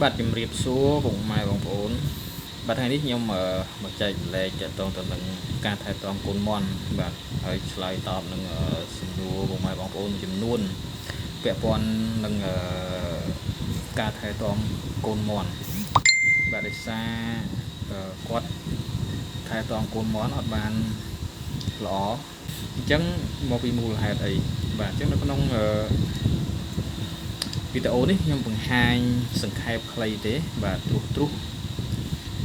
បាទជំរាបសួរបងម៉ែបងប្អូនបាទថ្ងៃនេះខ្ញុំមកចែករំលែកទាក់ទងទៅនឹងការថែទាំកូនមាន់បាទហើយឆ្លើយតបនឹងសំណួរបងម៉ែបងប្អូនចំនួនពាក់ព័ន្ធនឹងការថែទាំកូនមាន់បាទដោយសារគាត់ថែទាំកូនមាន់អត់បានល្អអញ្ចឹងមកពីមូលហេតុអីបាទអញ្ចឹងនៅក្នុងវីដេអូនេះខ្ញុំបង្ហាញសង្ខេបខ្លីទេបាទត្រុស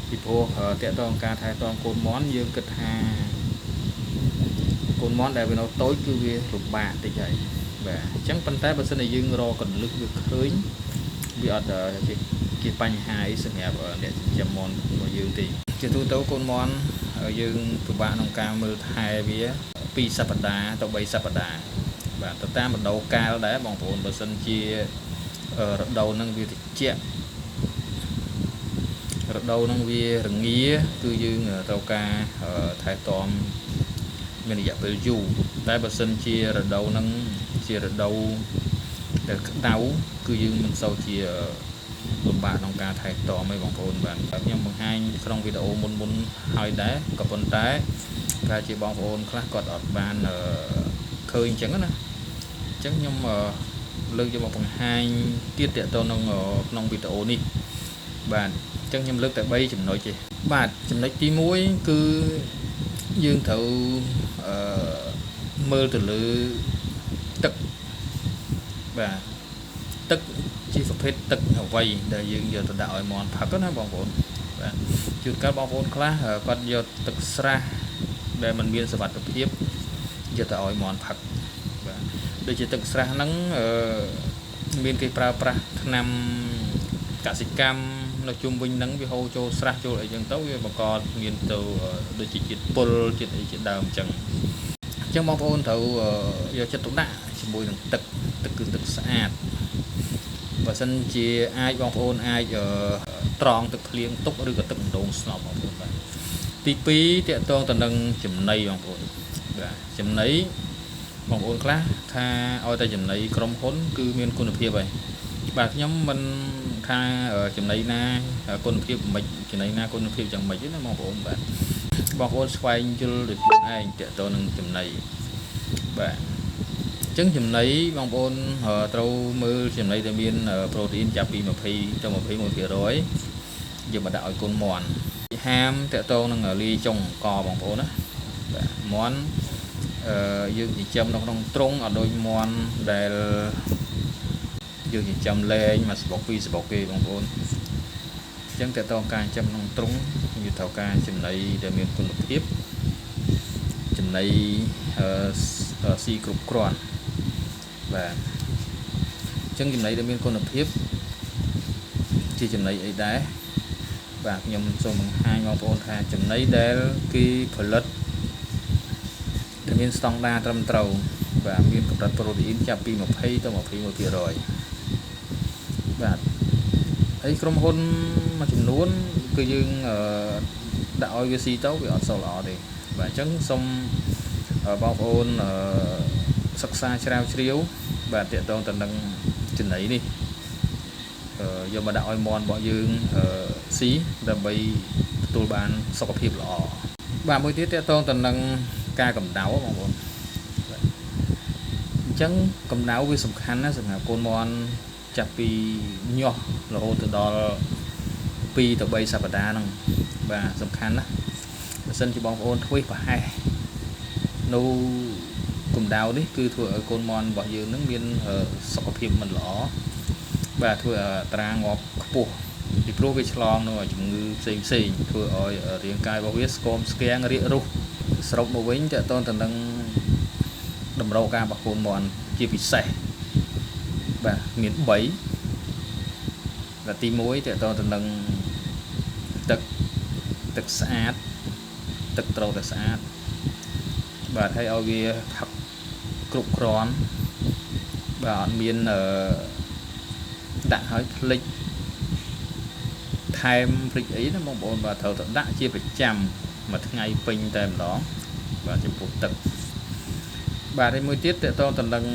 ពីព្រោះតកតងការថែទាំកូនមាន់យើងគិតថាកូនមាន់ដែលវានៅតូចគឺវាលំបាកតិចហើយបាទអញ្ចឹងប៉ុន្តែបើសិនជាយើងរកកន្លឹះវាឃើញវាអត់ជាបញ្ហាអីសម្រាប់អ្នកចិញ្ចឹមមាន់របស់យើងទេជាទូទៅកូនមាន់យើងពិបាកក្នុងការមើលថែវា2សប្តាហ៍ទៅ3សប្តាហ៍បាទទៅតាមរដូវកាលដែរបងប្អូនបើសិនជារដូវហ្នឹងវាត្រជាក់រដូវហ្នឹងវារងាគឺយើងត្រូវការថែទាំមានរយៈពេលយូរតែបើសិនជារដូវហ្នឹងជារដូវដែលក្តៅគឺយើងមិនសូវជាលំបាកក្នុងការថែទាំទេបងប្អូនបាទខ្ញុំបង្ហាញក្នុងវីដេអូមុនហើយដែរក៏ប៉ុន្តែប្រហែលជាបងប្អូនខ្លះគាត់អត់បានឃើញអញ្ចឹងណាអញ្ចឹងខ្ញុំលើកយកមកបង្ហាញទៀតតទៅក្នុងវីដេអូនេះបាទអញ្ចឹងខ្ញុំលើកតែ3ចំណុចទេបាទចំណុចទី1គឺយើងត្រូវមើលទៅលើទឹកបាទទឹកជាប្រភេទទឹកអ្វីដែលយើងយកទៅដាក់ឲ្យមាន់ផឹកណាបងប្អូនបាទជួនកាលបងប្អូនខ្លះគាត់យកទឹកស្រះដែលมันមានសុវត្ថិភាពយកទៅឲ្យមាន់ផឹកបាទដូចជាទឹកស្រះហ្នឹងមានគេប្រើប្រាស់ថ្នាំកសិកម្មនៅជុំវិញហ្នឹងវាហូរចូលស្រះចូលអីចឹងទៅវាបង្កមានទៅដូចជាជាតិពុលជាតិអីជាដើមចឹងអញ្ចឹងបងប្អូនត្រូវយកចិត្តទុកដាក់ជាមួយនឹងទឹកគឺទឹកស្អាតបើសិនជាអាចបងប្អូនអាចត្រងទឹកភ្លៀងទុកឬក៏ទឹកម្ដងស្នប់បងប្អូនបាទទី2តកតងទៅនឹងចំណីបងប្អូនបាទចំណីបងប្អូនខ្លះថាឲ្យតែចំណីក្រុមហ៊ុនគឺមានគុណភាពហើយបាទខ្ញុំមិនថាចំណីណាគុណភាពមិនចំណីណាគុណភាពយ៉ាងម៉េចទេណាបងប្អូនបាទបងប្អូនស្វែងយល់ដោយខ្លួនឯងតកតងនឹងចំណីបាទអញ្ចឹងចំណីបងប្អូនត្រូវមើលចំណីដែលមានប្រូតេអ៊ីនចាប់ពី20ទៅ21%យកមកដាក់ឲ្យកូនមាន់ហាមតកតងនឹងលាយចុងកបងប្អូនណាបាទមាន់យើងចិញ្ចឹមនៅក្នុងទ្រុងអត់ដូចមាន់ដែលយើងចិញ្ចឹមលែងមួយស្បុក2ស្បុកគេបងប្អូនអញ្ចឹងតើតើការចិញ្ចឹមក្នុងទ្រុងយើងត្រូវការចំណីដែលមានគុណភាពចំណីស៊ីគ្រប់គ្រាន់បាទអញ្ចឹងចំណីដែលមានគុណភាពជាចំណីអីដែរបាទខ្ញុំសូមបង្ហាញបងប្អូនថាចំណីដែលគេផលិតដែលមានស្តង់ដារត្រឹមត្រូវបាទមានកម្រិតប្រូតេអ៊ីនចាប់ពី20ទៅ21%បាទហើយក្រុមហ៊ុនមួយចំនួនគឺយើងដាក់ឲ្យវាស៊ីទៅវាអត់សូវល្អទេបាទអញ្ចឹងសូមបងប្អូនសិក្សាជ្រាវជ្រាវបាទតកតងទៅនឹងចំណីនេះយកមកដាក់ឲ្យមាន់របស់យើងស៊ីដើម្បីទទួលបានសុខភាពល្អបាទមួយទៀតតកតងទៅនឹងការកម្ដៅបងប្អូនអញ្ចឹងកម្ដៅវាសំខាន់ណាស់សម្រាប់កូនមាន់ចាប់ពីញាស់រហូតទៅដល់2ទៅ3សប្តាហ៍ហ្នឹងបាទសំខាន់ណាស់បើសិនជាបងប្អូនធ្វេសប្រហែសនៅកម្ដៅនេះគឺធ្វើឲ្យកូនមាន់របស់យើងនឹងមានសុខភាពមិនល្អបាទធ្វើឲ្យអត្រាងាប់ខ្ពស់ពីព្រោះវាឆ្លងនៅជំងឺផ្សេងធ្វើឲ្យរាងកាយរបស់វាស្គមស្គាំងរាករូសសរុបមកវិញតើតើទៅនឹងតម្រូវការរបស់កូនមាន់ជាពិសេសបាទមាន3ទី1តើតើទៅនឹងទឹកស្អាតទឹកត្រូវតែស្អាតបាទហើយឲ្យវាផឹកគ្រប់គ្រាន់បាទអត់មានដាក់ឲ្យភ្លេចថែមភ្លេចអីណាបងប្អូនបាទត្រូវតែដាក់ជាប្រចាំមួយថ្ងៃពេញតែម្ដងបាទចំពោះទឹកបាទហើយមួយទៀតតើតើទៅនឹង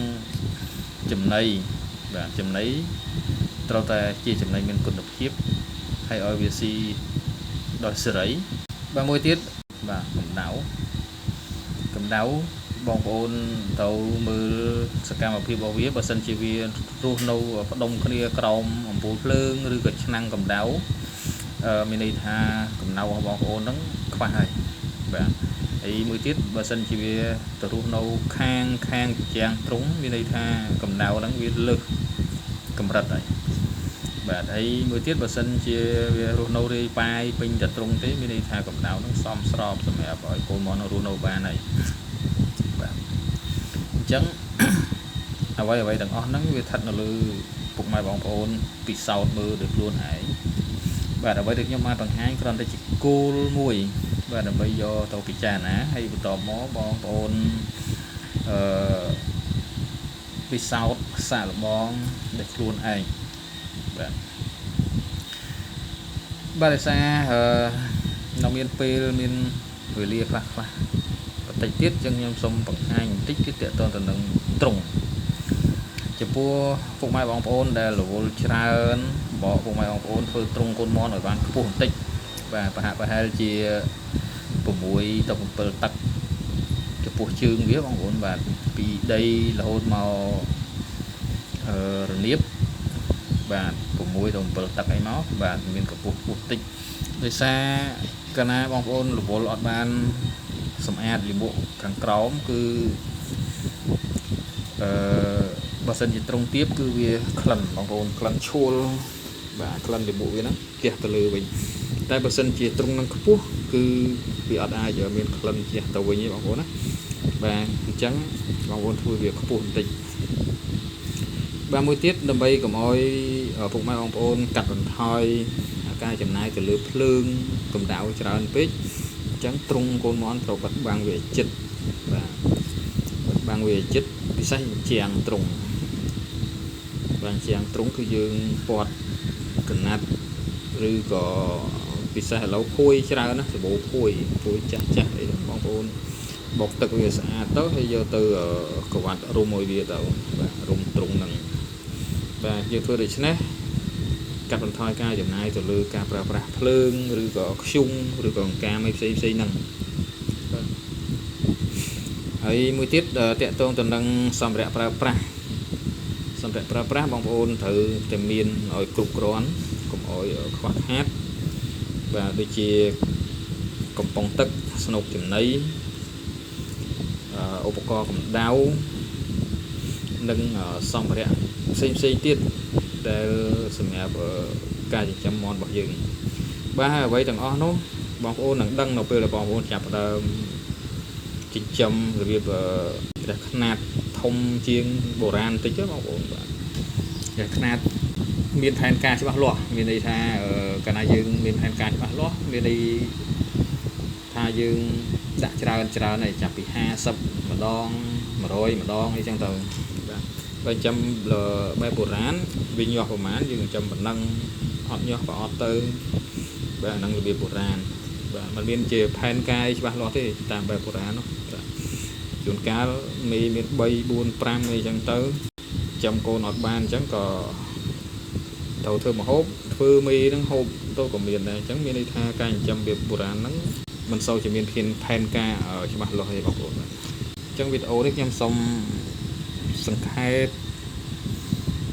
ចំណីបាទចំណី ត្រូវតែជាចំណីមានគុណភាពហើយឲ្យវាស៊ីដោយសេរីបាទមួយទៀតបាទកម្ដៅបងប្អូនទៅមើលសកម្មភាពរបស់វាបើសិនជាវារស់នៅផ្ដុំគ្នាក្រោមអំពូលភ្លើងឬក៏ឆ្នាំងកម្ដៅមានន័យថាកម្ដៅរបស់បងប្អូនហ្នឹងខ្វះហើយបាទហើយមួយទៀតបើសិនជាវាទៅរស់នៅខាងជាងទ្រុងមានន័យថាកម្ដៅហ្នឹងវាលើសកម្រិតហើយបាទហើយមួយទៀតបើសិនជាវារស់នៅរាយប៉ាយពេញតែទ្រុងទេមានន័យថាកម្ដៅហ្នឹងសមស្របសម្រាប់ឲ្យកូនមករស់នៅបានហើយបាទអញ្ចឹងអ្វីទាំងអស់ហ្នឹងវាស្ថិតនៅលើពុកម៉ែបងប្អូនពិសោធន៍មើលដោយខ្លួនឯងបាទអ្វីដែលខ្ញុំបានបង្ហាញគ្រាន់តែជាគោលមួយបាទដើម្បីយកទៅពិចារណាហើយបន្តមកបងប្អូនពិសោធន៍សាកល្បងដោយខ្លួនឯងបាទដោយសារនៅមានពេលមានវេលាខ្លះបន្តិចទៀតចឹងខ្ញុំសូមបង្ហាញបន្តិចគឺតកតទៅនឹងទ្រុងចំពោះពុកម៉ែបងប្អូនដែលរវល់ច្រើនបកពុកម៉ែបងប្អូនធ្វើទ្រុងកូនមន់ឲ្យបានខ្ពស់បន្តិចបាទប្រហែលជា6ទៅ7ទឹកចំពោះជើងវាបងប្អូនបាទពីដីរហូតមករនៀបបាទ6ទៅ7ទឹកអីមកបាទមានកម្ពស់តិចដោយសារកាលណាបងប្អូនរវល់អត់បានសម្អាតលាមកខាងក្រោមគឺបើសិនជាទ្រុងទៀបគឺវាក្លិនបងប្អូនក្លិនឈួលបាទក្លិនលាមកវាហ្នឹងជះទៅលើវិញតែបើសិនជាទ្រុងនឹងខ្ពស់គឺវាអត់អាចមានក្លិនជះទៅវិញទេបងប្អូនណាបាទអញ្ចឹងបងប្អូនធ្វើវាខ្ពស់បន្តិចបាទមួយទៀតដើម្បីកុំឲ្យពុកម៉ែបងប្អូនកាត់បន្ថយការចំណាយទៅលើភ្លើងកម្ដៅច្រើនពេកអញ្ចឹងទ្រុងកូនមន់ត្រូវបិទបាំងវាចិត្តបាទបិទបាំងវាចិត្តពិសេសជាងទ្រុងបាទជាងទ្រុងគឺយើងពាត់កណាត់ឬក៏ពិសេសឥឡូវភួយច្រើនណាសាប៊ូភួយចាស់អីបងប្អូនបុកទឹកវាស្អាតទៅហើយយកទៅកវ៉ាត់រុំឲ្យវាទៅបាទរុំទ្រុងហ្នឹងបាទយើងធ្វើដូច្នេះកាត់បន្ថយការចំណាយទៅលើការប្រើប្រាស់ភ្លើងឬក៏ធ្យូងឬក៏អង្ការផ្សេងហ្នឹងបាទហើយមួយទៀតតកតងទៅនឹងសម្ភារៈប្រើប្រាស់បងប្អូនត្រូវតែមានឲ្យគ្រប់គ្រាន់កុំឲ្យខ្វះខាតបាទដូចជាកំប៉ុងទឹកស្នូកចំណីឧបករណ៍កម្ដៅនិងសម្ភារៈផ្សេងទៀតដែលសម្រាប់ការចិញ្ចឹមមាន់របស់យើងបាទហើយអ្វីទាំងអស់នោះបងប្អូននឹងដឹងនៅពេលដែលបងប្អូនចាប់ផ្ដើមចិញ្ចឹមរបៀបខ្នាតធំជាងបុរាណតិចទេបងប្អូនបាទខ្នាតមានផែនការច្បាស់លាស់មានន័យថាកាលណាយើងមានផែនការច្បាស់លាស់មានន័យថាយើងដាក់ច្រើនហើយចាប់ពី50ម្ដង100ម្ដងអីចឹងទៅបាទបើចិញ្ចឹមបែបបុរាណវាញាស់ប្រហែលយើងចិញ្ចឹមប៉ុណ្ណឹងអត់ញាស់ក៏អត់ទៅបាទហ្នឹងរបៀបបុរាណបាទมันមានជាផែនការច្បាស់លាស់ទេតាមបែបបុរាណនោះបាទជួនកាលមេមាន3 4 5អីចឹងទៅចំកូនអត់បានអញ្ចឹងក៏ត្រូវធ្វើម្ហូបធ្វើមេហ្នឹងហូបទៅក៏មានដែរអញ្ចឹងមានន័យថាការចិញ្ចឹមបែបបុរាណហ្នឹងមិនសូវជាមានផែនការច្បាស់លាស់ទេបងប្អូនអញ្ចឹងវីដេអូនេះខ្ញុំសូមសង្ខេប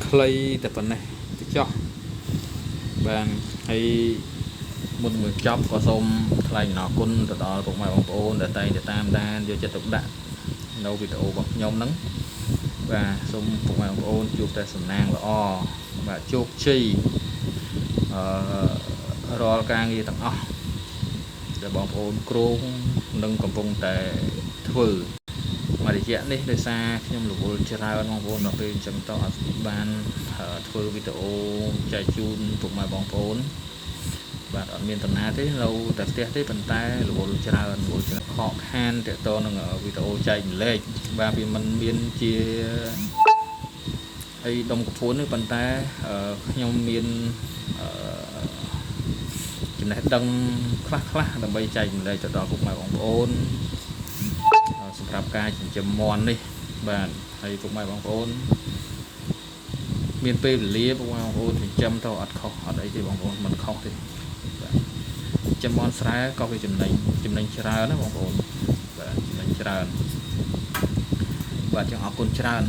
ខ្លីតែប៉ុណ្ណេះទៅចុះបាទហើយមុនចប់ក៏សូមថ្លែងអំណរគុណទៅដល់ពុកម៉ែបងប្អូនដែលតែងតែតាមដានយកចិត្តទុកដាក់នៅវីដេអូរបស់ខ្ញុំហ្នឹងបាទសូមពុកម៉ែបងប្អូនជួបតែសំណាងល្អបាទជោគជ័យរាល់ការងារទាំងអស់ដែលបងប្អូនគ្រោងនិងកំពុងតែធ្វើមួយរយៈនេះដោយសារខ្ញុំរវល់ច្រើនបងប្អូនដល់ពេលអញ្ចឹងទៅអត់បានធ្វើវីដេអូចែកជូនពុកម៉ែបងប្អូនបាទអត់មានតំណាទេនៅតែផ្ទះទេប៉ុន្តែរវល់ច្រើនខកខានតទៅនឹងវីដេអូចែកម្លែកបាទវាមិនមានជាអីដុំកពួនទេប៉ុន្តែខ្ញុំមានចំណេះដឹងខ្លះដើម្បីចែកម្លែកទៅដល់ពុកម៉ែបងប្អូនសម្រាប់ការចិញ្ចឹមមាន់នេះបាទហើយពុកម៉ែបងប្អូន miền Tây lìa bọn ôn thì châm tao ọt khóc ọt ấy thì bọn ôn mình khóc thì châm món sái có cái chùm nành chả đó bọn ôn chùm nành chả và cho họ con chả